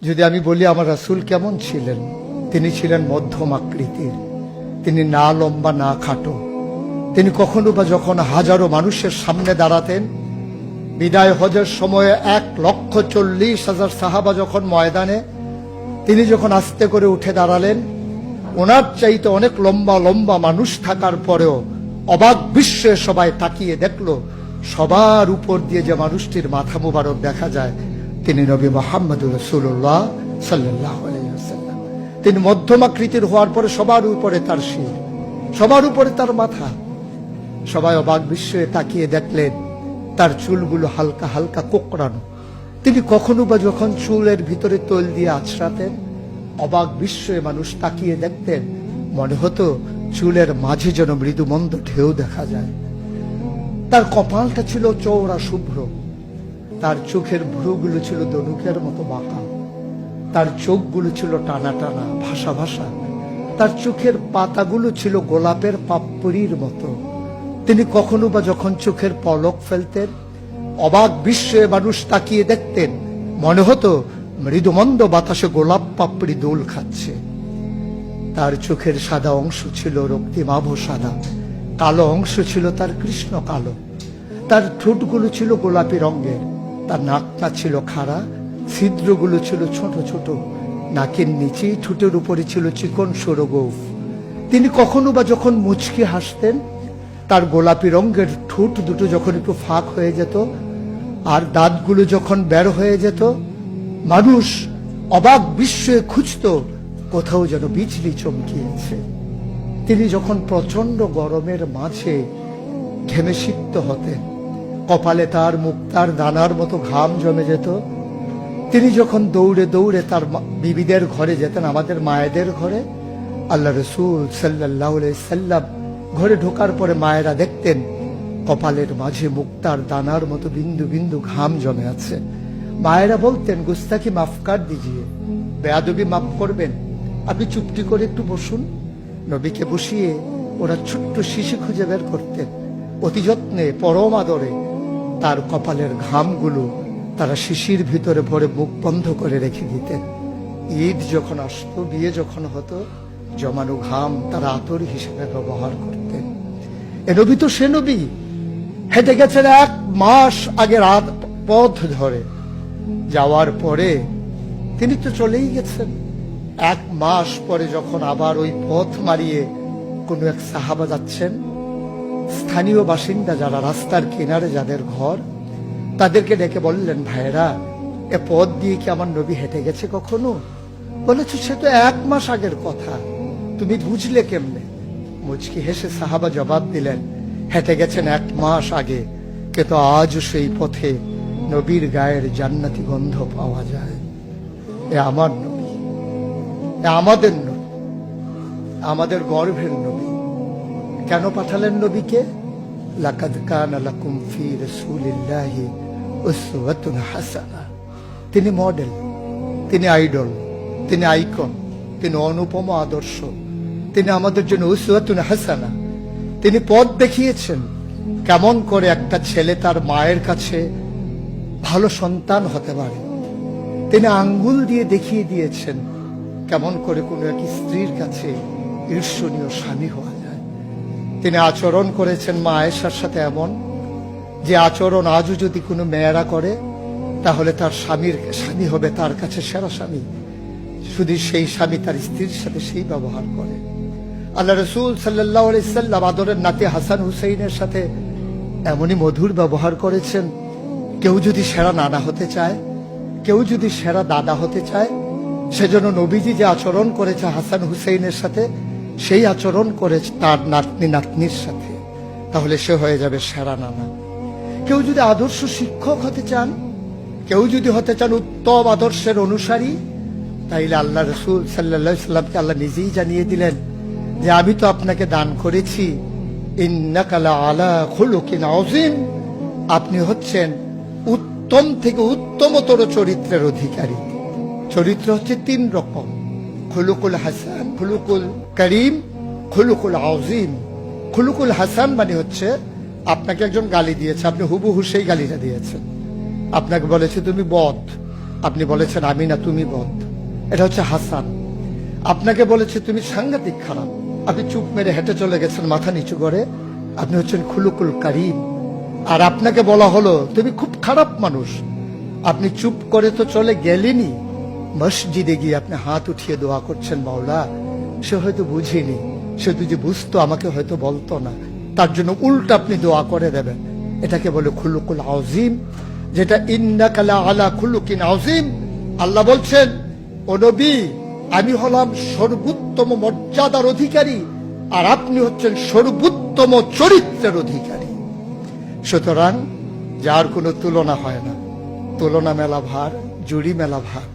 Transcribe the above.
যদি আমি বলি আমার রাসূল কেমন ছিলেন, তিনি ছিলেন মধ্যম আকৃতির, তিনি না লম্বা না খাটো। তিনি কখনো বা যখন হাজারো মানুষের সামনে দাঁড়াতেন, বিদায় হজের সময়ে 1,40,000 সাহাবা যখন ময়দানে, তিনি যখন আস্তে করে উঠে দাঁড়ালেন, ওনার চাইতে অনেক লম্বা লম্বা মানুষ থাকার পরেও অবাক বিশ্বে সবাই তাকিয়ে দেখলো সবার উপর দিয়ে যে মানুষটির মাথা মুবারক দেখা যায়, তিনি নবী মুহাম্মদুর রাসূলুল্লাহ সাল্লাল্লাহু আলাইহি ওয়াসাল্লাম। তিনি মধ্যম আকৃতির হওয়ার পরে সবার উপরে তার শির, সবার উপরে তার মাথা। সবাই অবাক বিস্ময়ে তাকিয়ে দেখলেন তার চুলগুলো হালকা হালকা কোঁকড়ানো। তিনি কখনো বা যখন চুলের ভিতরে তৈল দিয়ে আছড়াতেন, অবাক বিস্ময়ে মানুষ তাকিয়ে দেখতেন, মনে হতো চুলের মাঝে যেন মৃদুমন্দ ঢেউ দেখা যায়। তার কপালটা ছিল চওড়া শুভ্র, তার চোখের ভ্রুগুলো ছিল ধনুকের মতো বাঁকা, তার চোখগুলো ছিল টানা টানা ভাসা ভাসা, তার চোখের পাতাগুলো ছিল গোলাপের পাপড়ির মতো। তিনি কখনো বা যখন চোখের পলক ফেলতেন, অবাক বিস্ময়ে মানুষ তাকিয়ে দেখতেন, মনে হতো মৃদুমন্দ বাতাসে গোলাপ পাপড়ি দোল খাচ্ছে। তার চোখের সাদা অংশ ছিল রক্তিমাভ সাদা, কালো অংশ ছিল তার কৃষ্ণ কালো। তার ঠোঁটগুলো ছিল গোলাপি রঙের, তার নাকটা ছিল খাড়া, ছিদ্রগুলো ছিল ছোট ছোট, নাকের নিচে ঠোঁটের উপরে ছিল চিকন সরু গোঁফ। তিনি কখনো বা যখন মুচকি হাসতেন, তার গোলাপি রঙের ঠোঁট দুটো যখন একটু ফাঁক হয়ে যেত আর দাঁতগুলো যখন বের হয়ে যেত, মানুষ অবাক বিস্ময়ে খুঁজত কোথাও যেন বিজলি চমকিয়েছে। তিনি যখন প্রচন্ড গরমের মাঝে ঘেমে সিক্ত হতেন, কপালে তার মুক্তার দানার মতো ঘাম জমে যেত। তিনি যখন দৌড়ে দৌড়ে তার বিবিদের ঘরে যেতেন, আমাদের মায়েদের ঘরে, আল্লাহ রাসূল সাল্লাল্লাহু আলাইহি সাল্লাম ঘরে ঢোকার পরে মায়েরা দেখতেন কপালের মাঝে মুক্তার দানার মতো বিন্দু বিন্দু ঘাম জমে আছে। মায়েরা বলতেন, গুস্তাখি মাফ কর দিজিয়ে, বেয়াদবি মাফ করবেন, আপনি চুপটি করে একটু বসুন। নবীকে বসিয়ে ওরা ছোট্ট শিশি খুঁজে বের করতেন, অতি যত্নে পরম আদরে তার কপালের ঘামগুলো তারা শিশির ভিতরে ভরে মুখ বন্ধ করে রেখে দিতেন। ঈদ যখন আসতো, বিয়ে যখন হতো, জমানো ঘাম তারা আতর হিসেবে ব্যবহার করতেন। এ নবী তো সে নবী, হেঁটে গেছেন 1 মাস আগে রাত পথ ধরে, যাওয়ার পরে তিনি তো চলেই গেছেন। 1 মাস পরে যখন আবার ওই পথ মারিয়ে কোন এক সাহাবা যাচ্ছেন, স্থানীয় বাসিন্দা যারা রাস্তার কিনারে যাদের ঘর, তাদেরকে ডেকে বললেন, ভাইরা এ পথ দিয়ে কি আমার নবী হেঁটে গেছে কখনো? বলেছে, সে তো 1 মাস আগের কথা, তুমি বুঝলে কেমনে? মুচকি হেসে সাহাবা জবাব দিলেন, হেঁটে গেছেন 1 মাস আগে, কিন্তু আজও সেই পথে নবীর গায়ের জান্নাতি গন্ধ পাওয়া যায়। এ আমার নবী, এ আমাদের নবী, আমাদের গর্ভের নবী। কেন পাঠালেন নবীকে? লাকাদ কানা লাকুম ফি রাসূলিল্লাহি উসওয়াতুন হাসানাহ। তিনি মডেল, তিনি আইডল, তিনি আইকন, তিনি অনুপম আদর্শ, তিনি আমাদের জন্য উসওয়াতুন হাসানাহ। তিনি পথ দেখিয়েছেন কেমন করে একটা ছেলে তার মায়ের কাছে ভালো সন্তান হতে পারে। তিনি আঙ্গুল দিয়ে দেখিয়ে দিয়েছেন কেমন করে কোনো এক স্ত্রীর কাছে ঈর্ষণীয় স্বামী হওয়া যায়। তিনি আচরণ করেছেন মা আয়েশার সাথে এমন যে আচরণ আজও যদি কোনো মেয়েরা করে, তাহলে তার স্বামী হবে তার কাছে সেরা স্বামী, শুধু সেই স্বামী তার স্ত্রীর সাথে সেই ব্যবহার করে। আল্লাহ রাসূল সাল্লাল্লাহু আলাইহি সাল্লাম আদরের নাতি হাসান হুসাইনের সাথে এমনই মধুর ব্যবহার করেছেন। কেউ যদি সেরা নানা হতে চায়, কেউ যদি সেরা দাদা হতে চায়, সেজন্য নবীজি যে আচরণ করেছে হাসান হুসাইনের সাথে, সেই আচরণ করেছে তার নাতনি নাতনির সাথে, তাহলে সে হয়ে যাবে সেরা নানা। কেউ যদি আদর্শ শিক্ষক হতে চান, কেউ যদি হতে চান উত্তম আদর্শের অনুসারী, তাইলে আল্লাহ রাসূল সাল্লাল্লাহু আলাইহি সাল্লামকে আল্লাহ নিজেই জানিয়ে দিলেন যে আমি তো আপনাকে দান করেছি ইন্নাকা লাআলা খুলুকিন আযীম, আপনি হচ্ছেন উত্তম থেকে উত্তমতর চরিত্রের অধিকারী। চরিত্র হচ্ছে 3 রকম, খুলুকুল হাসান, খুলুকুল করিম, খুলুকুল আযীম। খুলুকুল হাসান মানে হচ্ছে আপনাকে একজন গালি দিয়েছে, আপনি হুবহু সেই গালিটা দিয়েছেন। আপনাকে বলেছে তুমি বদ, আপনি বলেছেন আমি না, তুমি বদ। এটা হচ্ছে হাসান। আপনাকে বলেছে তুমি সাংঘাতিক খারাপ, আপনি চুপ মেরে হেঁটে চলে গেছেন মাথা নিচু করে, আপনি হচ্ছেন খুলুকুল কারিম। আর আপনাকে বলা হলো তুমি খুব খারাপ মানুষ, আপনি চুপ করে তো চলে গেলেনি, মসজিদে গিয়ে আপনি হাত উঠিয়ে দোয়া করছেন, মাওলা সে হয়তো বুঝিনি, সে যদি বুঝতো আমাকে হয়তো বলতো না, তার জন্য উল্টা আপনি দোয়া করে দেবেন। এটাকে বলে খুলুকুল আযীম, যেটা ইন্নাকা লা আলা খুলুকিন আযীম। আল্লাহ বলছেন, ও নবী, আমি হলাম সর্বোত্তম মর্যাদার অধিকারী, আর আপনি হচ্ছেন সর্বোত্তম চরিত্রের অধিকারী। সুতরাং যার কোনো তুলনা হয় না, তুলনা মেলা ভার, জুড়ি মেলা ভার।